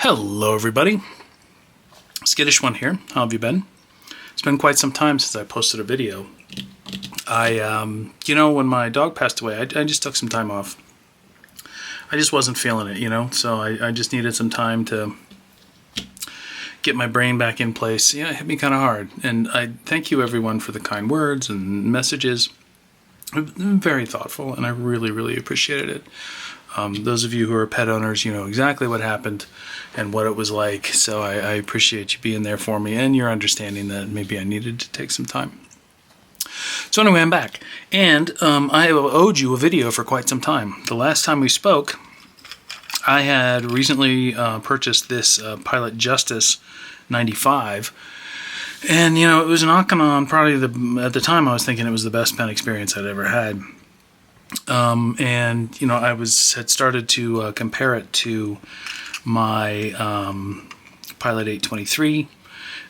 Hello everybody, Skittish One here. How have you been? It's been quite some time since I posted a video. When my dog passed away, I just took some time off. I just wasn't feeling it, so I just needed some time to get my brain back in place. It hit me kind of hard. And I thank you everyone for the kind words and messages. Very thoughtful, and I really, really appreciated it. Those of you who are pet owners, you know exactly what happened and what it was like. So I appreciate you being there for me and your understanding that maybe I needed to take some time. So anyway, I'm back. And I have owed you a video for quite some time. The last time we spoke, I had recently purchased this Pilot Justus 95. And, it was knocking on probably at the time I was thinking it was the best pen experience I'd ever had. I had started to compare it to my Pilot 823,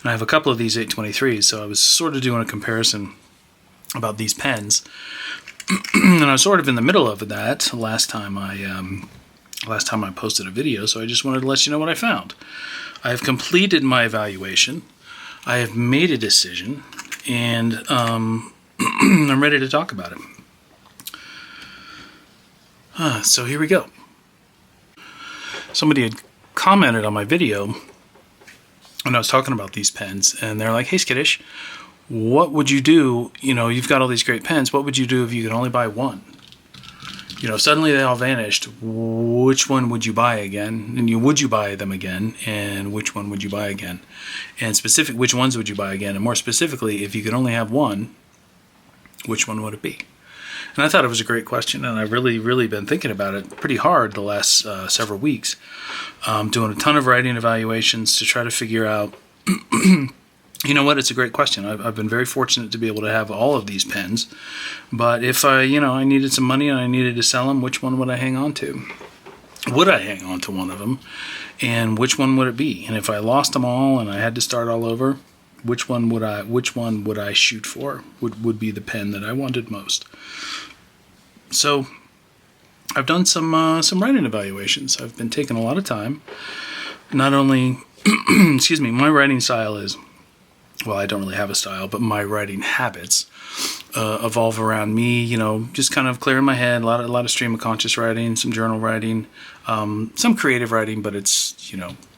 and I have a couple of these 823s, so I was sort of doing a comparison about these pens, and I was sort of in the middle of that last time I posted a video, so I just wanted to let you know what I found. I have completed my evaluation, I have made a decision, and I'm ready to talk about it. So here we go. Somebody had commented on my video when I was talking about these pens, and they're like, "Hey Skittish, what would you do? You've got all these great pens. What would you do if you could only buy one? Suddenly they all vanished. Which one would you buy again? And would you buy them again? And which one would you buy again? And which ones would you buy again? And more specifically, if you could only have one, which one would it be?" And I thought it was a great question, and I've really, really been thinking about it pretty hard the last several weeks. Doing a ton of writing evaluations to try to figure out, it's a great question. I've been very fortunate to be able to have all of these pens, but if I needed some money and I needed to sell them, which one would I hang on to? Would I hang on to one of them? And which one would it be? And if I lost them all and I had to start all over, which one would I shoot for? Would be the pen that I wanted most? So I've done some writing evaluations. I've been taking a lot of time. Not only, my writing style is, well, I don't really have a style, but my writing habits evolve around me, just kind of clearing my head, a lot of stream of conscious writing, some journal writing, some creative writing, but it's,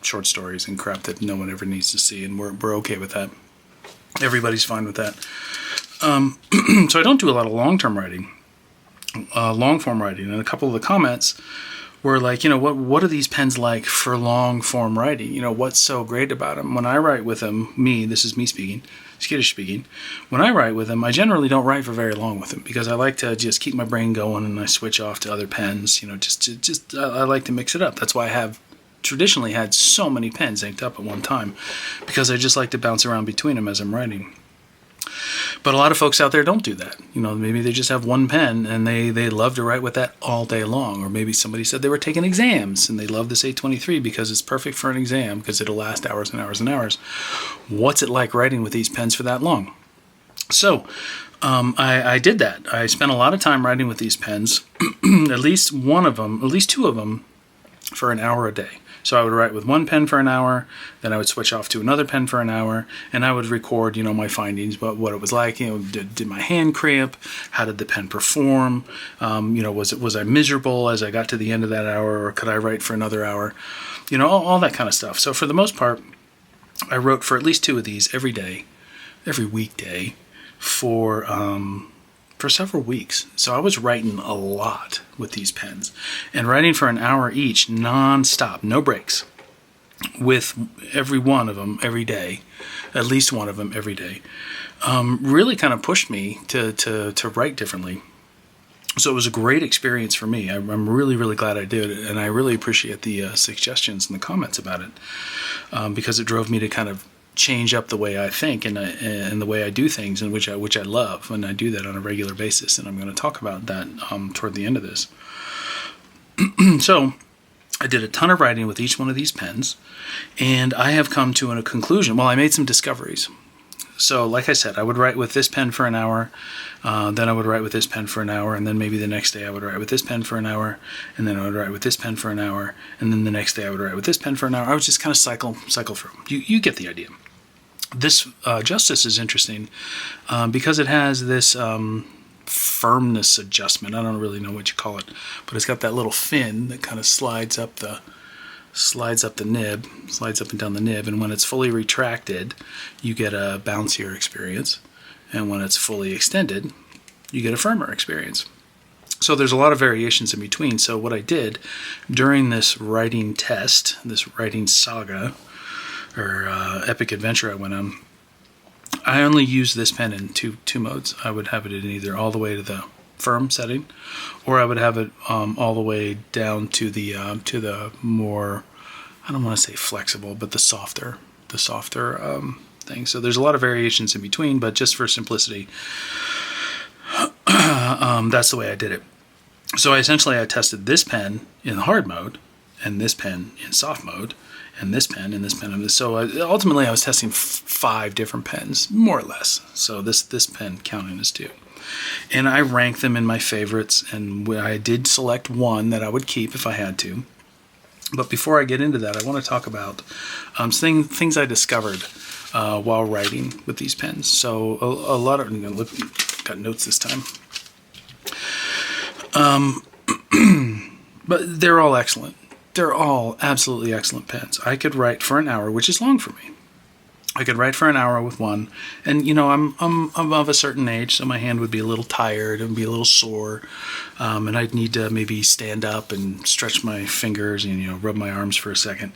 short stories and crap that no one ever needs to see, and we're okay with that. Everybody's fine with that. So I don't do a lot of long-term writing, long-form writing, and a couple of the comments were like, what are these pens like for long-form writing? What's so great about them? When I write with them, this is me speaking, Skittish speaking, when I write with them, I generally don't write for very long with them because I like to just keep my brain going and I switch off to other pens, I like to mix it up. That's why I have traditionally had so many pens inked up at one time, because I just like to bounce around between them as I'm writing. But a lot of folks out there don't do that. Maybe they just have one pen and they love to write with that all day long. Or maybe somebody said they were taking exams and they love this 823 because it's perfect for an exam because it'll last hours and hours and hours. What's it like writing with these pens for that long? So I did that. I spent a lot of time writing with these pens, at least two of them for an hour a day. So I would write with one pen for an hour, then I would switch off to another pen for an hour, and I would record, my findings, what it was like. Did my hand cramp? How did the pen perform? Was I miserable as I got to the end of that hour, or could I write for another hour? All that kind of stuff. So for the most part, I wrote for at least two of these every day, every weekday, for several weeks. So I was writing a lot with these pens, and writing for an hour each, non-stop, no breaks, with every one of them every day, at least one of them every day, really kind of pushed me to write differently. So it was a great experience for me. I'm really, really glad I did it, and I really appreciate the suggestions and the comments about it, because it drove me to kind of change up the way I think and the way I do things, and which I love, and I do that on a regular basis, and I'm going to talk about that toward the end of this. So I did a ton of writing with each one of these pens, and I have come to a conclusion. Well, I made some discoveries. So like I said, I would write with this pen for an hour, then I would write with this pen for an hour, and then maybe the next day I would write with this pen for an hour, and then I would write with this pen for an hour, and then the next day I would write with this pen for an hour. I would just kind of cycle through. You get the idea. This Justus is interesting because it has this firmness adjustment. I don't really know what you call it, but it's got that little fin that kind of slides up and down the nib, and when it's fully retracted, you get a bouncier experience, and when it's fully extended, you get a firmer experience. So there's a lot of variations in between. So what I did during this writing test, this writing saga, or epic adventure I went on, I only used this pen in two modes. I would have it in either all the way to the firm setting, or I would have it all the way down to the more, I don't want to say flexible, but the softer thing. So there's a lot of variations in between, but just for simplicity, that's the way I did it. So I tested this pen in hard mode, and this pen in soft mode, and this pen, and this pen, and this. So ultimately I was testing 5 different pens, more or less. So this pen counting as 2. And I ranked them in my favorites, and I did select one that I would keep if I had to. But before I get into that, I want to talk about things I discovered while writing with these pens. So a lot of, look, got notes this time. But they're all excellent. They're all absolutely excellent pens. I could write for an hour, which is long for me. I could write for an hour with one, and I'm of a certain age, so my hand would be a little tired and be a little sore, and I'd need to maybe stand up and stretch my fingers and rub my arms for a second.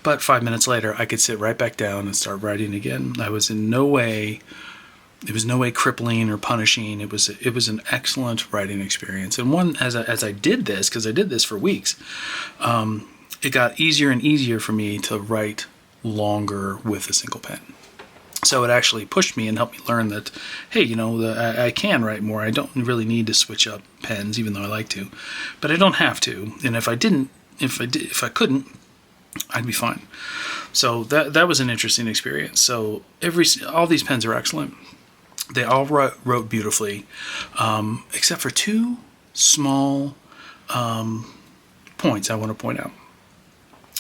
But 5 minutes later, I could sit right back down and start writing again. It was no way crippling or punishing. It was an excellent writing experience, and one as I did this, because I did this for weeks, it got easier and easier for me to write longer with a single pen. So it actually pushed me and helped me learn that, hey, I can write more. I don't really need to switch up pens, even though I like to, but I don't have to. And if I couldn't, I'd be fine. So that was an interesting experience. So all these pens are excellent. They all wrote beautifully, except for 2 small points I want to point out.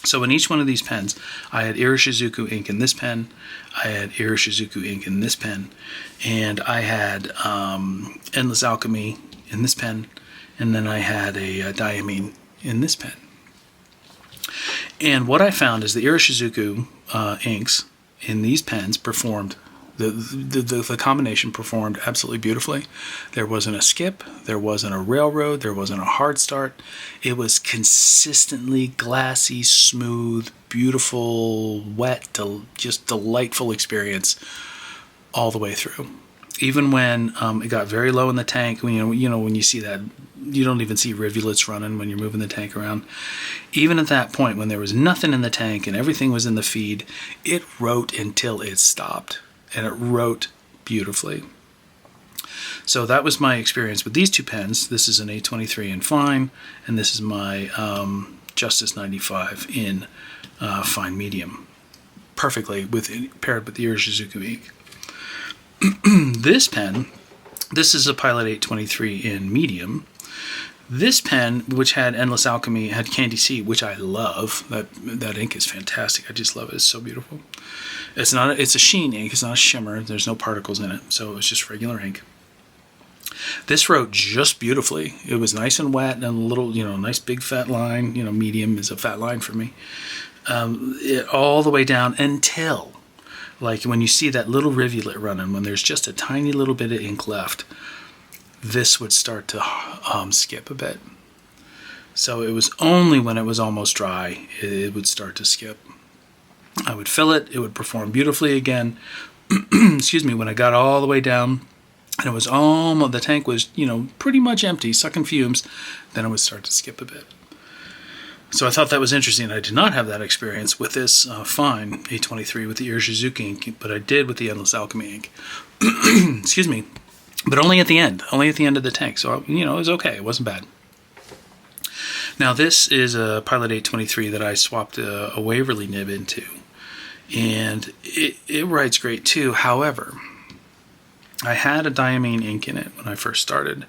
So in each one of these pens, I had Iroshizuku ink in this pen, I had Iroshizuku ink in this pen, and I had Endless Alchemy in this pen, and then I had a Diamine in this pen. And what I found is the Iroshizuku inks in these pens performed, the combination performed absolutely beautifully. There wasn't a skip, there wasn't a railroad, there wasn't a hard start. It was consistently glassy, smooth, beautiful, wet, just delightful experience all the way through. Even when it got very low in the tank, when you see that, you don't even see rivulets running when you're moving the tank around. Even at that point, when there was nothing in the tank and everything was in the feed, it wrote until it stopped. And it wrote beautifully. So that was my experience with these 2 pens. This is an A23 in fine, and this is my Justus 95 in fine medium. Perfectly paired with the Iroshizuku ink. This pen, this is a Pilot 823 in medium. This pen, which had Endless Alchemy, had Candy Sea, which I love. That ink is fantastic. I just love it. It's so beautiful. It's a sheen ink. It's not a shimmer. There's no particles in it, so it's just regular ink. This wrote just beautifully. It was nice and wet and a little, nice big fat line. Medium is a fat line for me. All the way down until, like when you see that little rivulet running, when there's just a tiny little bit of ink left, this would start to skip a bit. So it was only when it was almost dry it would start to skip. I would fill it, it would perform beautifully again. Excuse me, when I got all the way down and it was almost, the tank was, pretty much empty, sucking fumes, then it would start to skip a bit. So I thought that was interesting. I did not have that experience with this fine A23 with the Iroshizuku ink, but I did with the Endless Alchemy ink. Excuse me. But only at the end of the tank. So, it was okay. It wasn't bad. Now, this is a Pilot 823 that I swapped a Waverly nib into. And it writes great, too. However, I had a Diamine ink in it when I first started.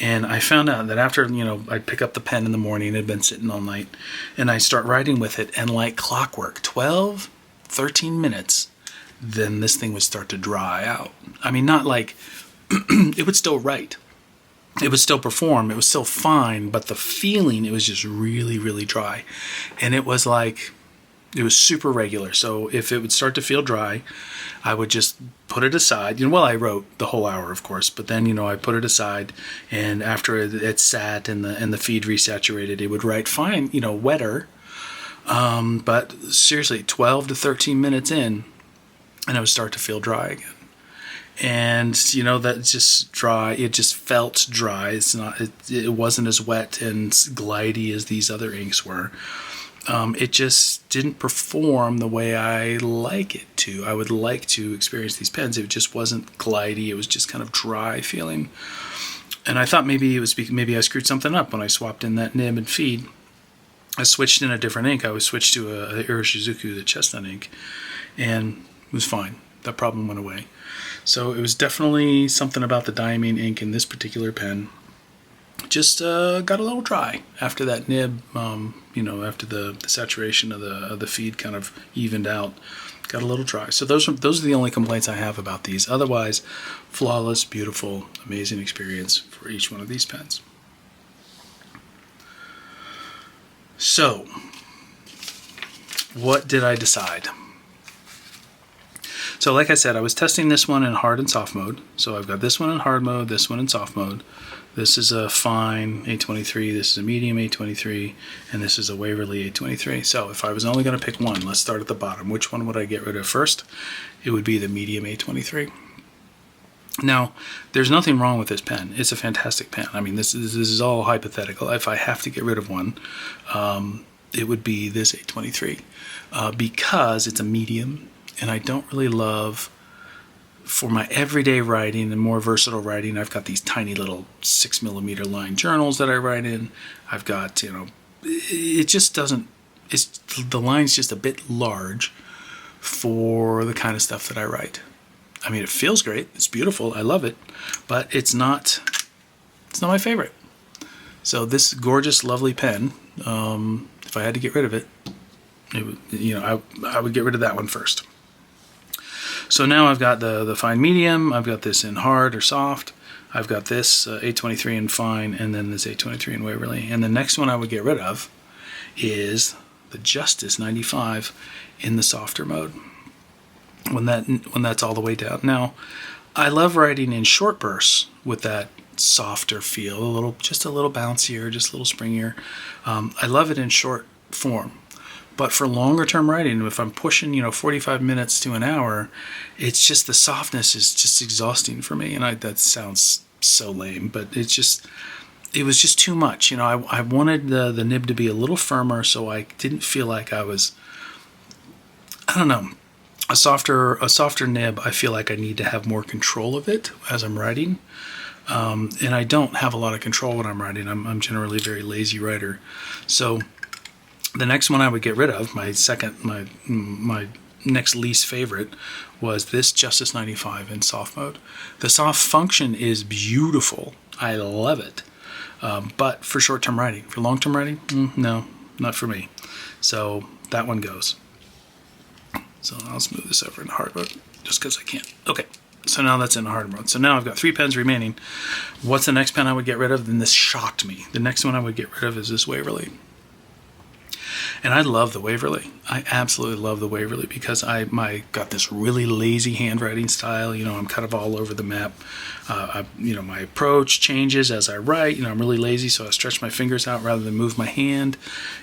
And I found out that after, I'd pick up the pen in the morning, it had been sitting all night, and I start writing with it, and like clockwork, 12, 13 minutes, then this thing would start to dry out. I mean, not like, it would still write. It would still perform. It was still fine, but the feeling, it was just really, really dry. And it was like, it was super regular. So if it would start to feel dry, I would just put it aside. I wrote the whole hour, of course, but then, I put it aside, and after it sat and the feed resaturated, it would write fine, wetter. But seriously, 12 to 13 minutes in, and it would start to feel dry again. And, that's just dry. It just felt dry. It wasn't as wet and glidey as these other inks were. It just didn't perform the way I like it to. I would like to experience these pens. It just wasn't glidey. It was just kind of dry feeling. And I thought maybe maybe I screwed something up when I swapped in that nib and feed. I switched in a different ink. I was switched to a Iroshizuku, the chestnut ink, and it was fine. That problem went away. So it was definitely something about the Diamine ink in this particular pen. Just got a little dry after that nib, after the saturation of the feed kind of evened out. Got a little dry. So those are the only complaints I have about these. Otherwise, flawless, beautiful, amazing experience for each one of these pens. So, what did I decide? So like I said, I was testing this one in hard and soft mode. So I've got this one in hard mode, this one in soft mode. This is a fine A23, this is a medium A23, and this is a Waverly A23. So if I was only going to pick one, let's start at the bottom. Which one would I get rid of first? It would be the medium A23. Now, there's nothing wrong with this pen. It's a fantastic pen. I mean, this is all hypothetical. If I have to get rid of one, it would be this A23 because it's a medium, and I don't really love, for my everyday writing and more versatile writing, I've got these tiny little 6mm line journals that I write in. I've got, it just doesn't, the line's just a bit large for the kind of stuff that I write. I mean, it feels great. It's beautiful. I love it, but it's not my favorite. So this gorgeous, lovely pen, if I had to get rid of it, I would get rid of that one first. So now I've got the fine medium, I've got this in hard or soft, I've got this A23 in fine, and then this A23 in Waverly. And the next one I would get rid of is the Justus 95 in the softer mode, when that's all the way down. Now, I love writing in short bursts with that softer feel, just a little bouncier, just a little springier. I love it in short form. But for longer term writing, if I'm pushing, 45 minutes to an hour, it's just the softness is just exhausting for me. And that sounds so lame, but it was just too much. I wanted the nib to be a little firmer, so I didn't feel like I was, I don't know, a softer nib. I feel like I need to have more control of it as I'm writing. And I don't have a lot of control when I'm writing. I'm generally a very lazy writer. So the next one I would get rid of, my next least favorite, was this Justus 95 in soft mode. The soft function is beautiful. I love it. But for short-term writing, for long-term writing, no, not for me. So that one goes. So I'll smooth this over in hard mode just because I can. Okay, so now that's in hard mode. So now I've got 3 pens remaining. What's the next pen I would get rid of? Then this shocked me. The next one I would get rid of is this Waverly. And I love the Waverly. I absolutely love the Waverly because I got this really lazy handwriting style. I'm kind of all over the map. My approach changes as I write. I'm really lazy, so I stretch my fingers out rather than move my hand.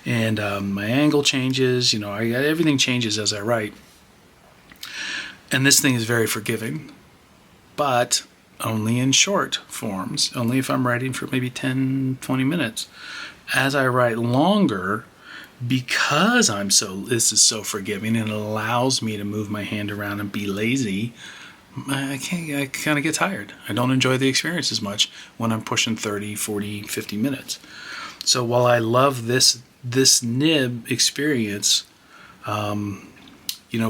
And my angle changes. Everything changes as I write. And this thing is very forgiving, but only in short forms. Only if I'm writing for maybe 10, 20 minutes. As I write longer, because this is so forgiving and it allows me to move my hand around and be lazy, I kind of get tired. I don't enjoy the experience as much when I'm pushing 30, 40, 50 minutes. So while I love this nib experience,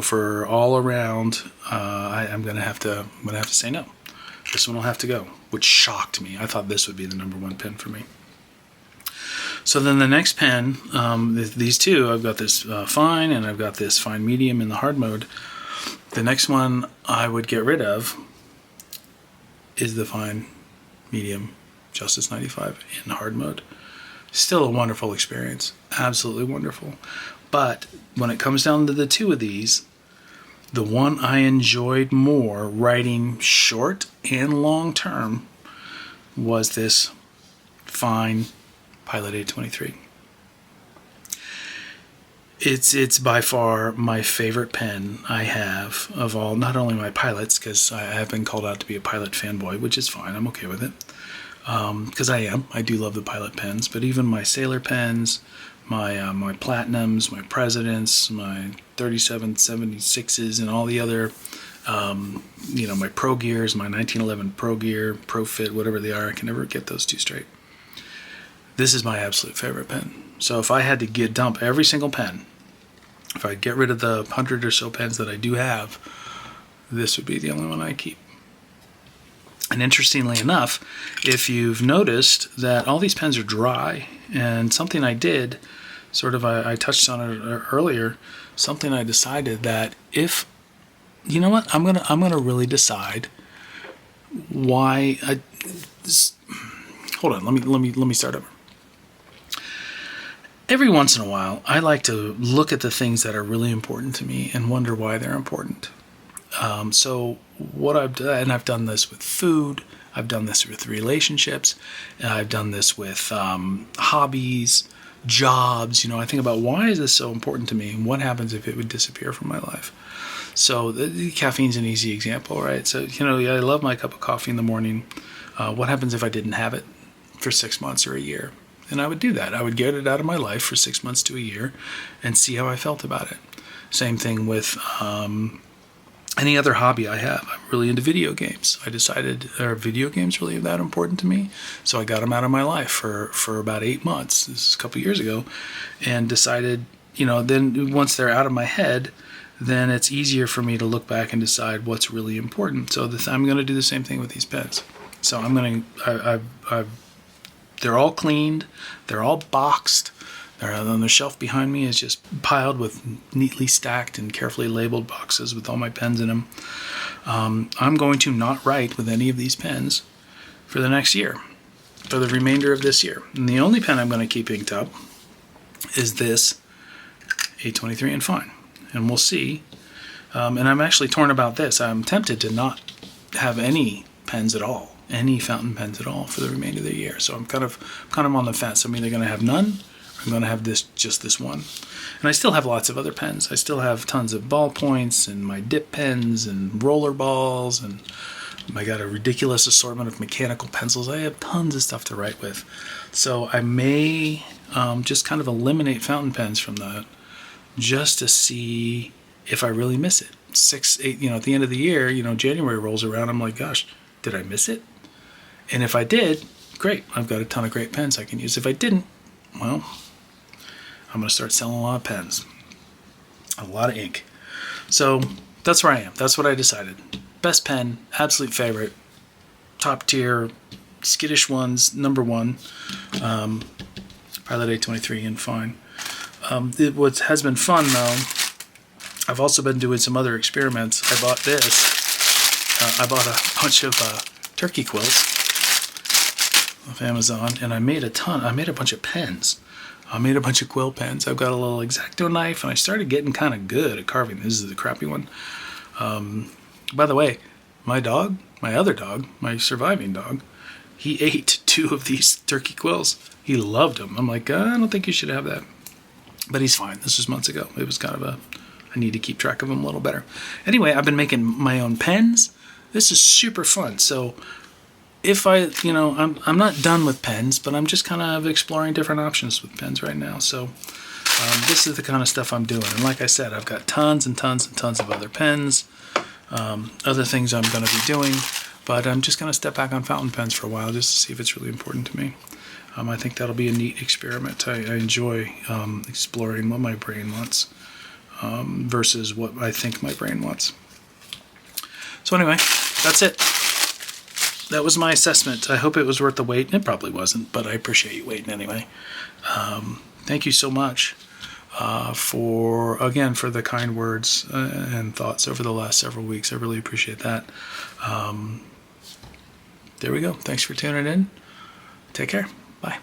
for all around, I'm gonna have to say no. This one will have to go, which shocked me. I thought this would be the number one pen for me. So then the next pen, these two, I've got this fine and I've got this fine medium in the hard mode. The next one I would get rid of is the fine medium Justus 95 in hard mode. Still a wonderful experience, absolutely wonderful. But when it comes down to the two of these, the one I enjoyed more writing short and long term was this fine Pilot 823. It's by far my favorite pen I have of all, not only my pilots, because I have been called out to be a Pilot fanboy, which is fine, I'm okay with it. Because I do love the Pilot pens, but even my Sailor pens, my Platinums, my Presidents, my 3776s, and all the other, my Pro Gears, my 1911 Pro Gear, Pro Fit, whatever they are, I can never get those two straight. This is my absolute favorite pen. So if I had to dump every single pen, if I get rid of the 100 or so pens that I do have, this would be the only one I keep. And interestingly enough, if you've noticed that all these pens are dry, and something I did, I touched on it earlier, something I decided that if, you know what, I'm gonna really decide why. Hold on, let me start over. Every once in a while, I like to look at the things that are really important to me and wonder why they're important. So what I've done, and I've done this with food, I've done this with relationships, and I've done this with hobbies, jobs. I think about, why is this so important to me, and what happens if it would disappear from my life? So the caffeine's an easy example, right? So, I love my cup of coffee in the morning. What happens if I didn't have it for 6 months or a year? And I would do that. I would get it out of my life for 6 months to a year and see how I felt about it. Same thing with any other hobby I have. I'm really into video games. I decided, are video games really that important to me? So I got them out of my life for about 8 months. This is a couple years ago. And decided, then once they're out of my head, then it's easier for me to look back and decide what's really important. So I'm going to do the same thing with these pens. So they're all cleaned, they're all boxed. They're on the shelf behind me is just piled with neatly stacked and carefully labeled boxes with all my pens in them. I'm going to not write with any of these pens for the next year, for the remainder of this year. And the only pen I'm going to keep inked up is this 823 and fine. And we'll see. And I'm actually torn about this. I'm tempted to not have any pens at all, any fountain pens at all for the remainder of the year. So I'm kind of on the fence. I'm either going to have none, or I'm going to have just this one. And I still have lots of other pens. I still have tons of ballpoints and my dip pens and roller balls, and I got a ridiculous assortment of mechanical pencils. I have tons of stuff to write with. So I may just kind of eliminate fountain pens from that, just to see if I really miss it. 6, 8, at the end of the year, January rolls around, I'm like, gosh, did I miss it? And if I did, great. I've got a ton of great pens I can use. If I didn't, well, I'm going to start selling a lot of pens. A lot of ink. So that's where I am. That's what I decided. Best pen, absolute favorite, top tier, skittish ones, number one, Pilot 823 and fine. What has been fun, though, I've also been doing some other experiments. I bought this. I bought a bunch of turkey quills off Amazon, and I made a bunch of pens. I made a bunch of quill pens. I've got a little X-Acto knife, and I started getting kind of good at carving. This is the crappy one. By the way, my other dog, my surviving dog, he ate 2 of these turkey quills. He loved them. I'm like, I don't think you should have that. But he's fine. This was months ago. It was kind of I need to keep track of him a little better. Anyway, I've been making my own pens. This is super fun. So if I'm not done with pens, but I'm just kind of exploring different options with pens right now. So this is the kind of stuff I'm doing. And like I said, I've got tons and tons and tons of other pens, other things I'm going to be doing. But I'm just going to step back on fountain pens for a while just to see if it's really important to me. I think that'll be a neat experiment. I enjoy exploring what my brain wants versus what I think my brain wants. So anyway, that's it. that was my assessment. I hope it was worth the wait. It probably wasn't, but I appreciate you waiting anyway. Thank you so much for the kind words and thoughts over the last several weeks. I really appreciate that. There we go. Thanks for tuning in. Take care. Bye.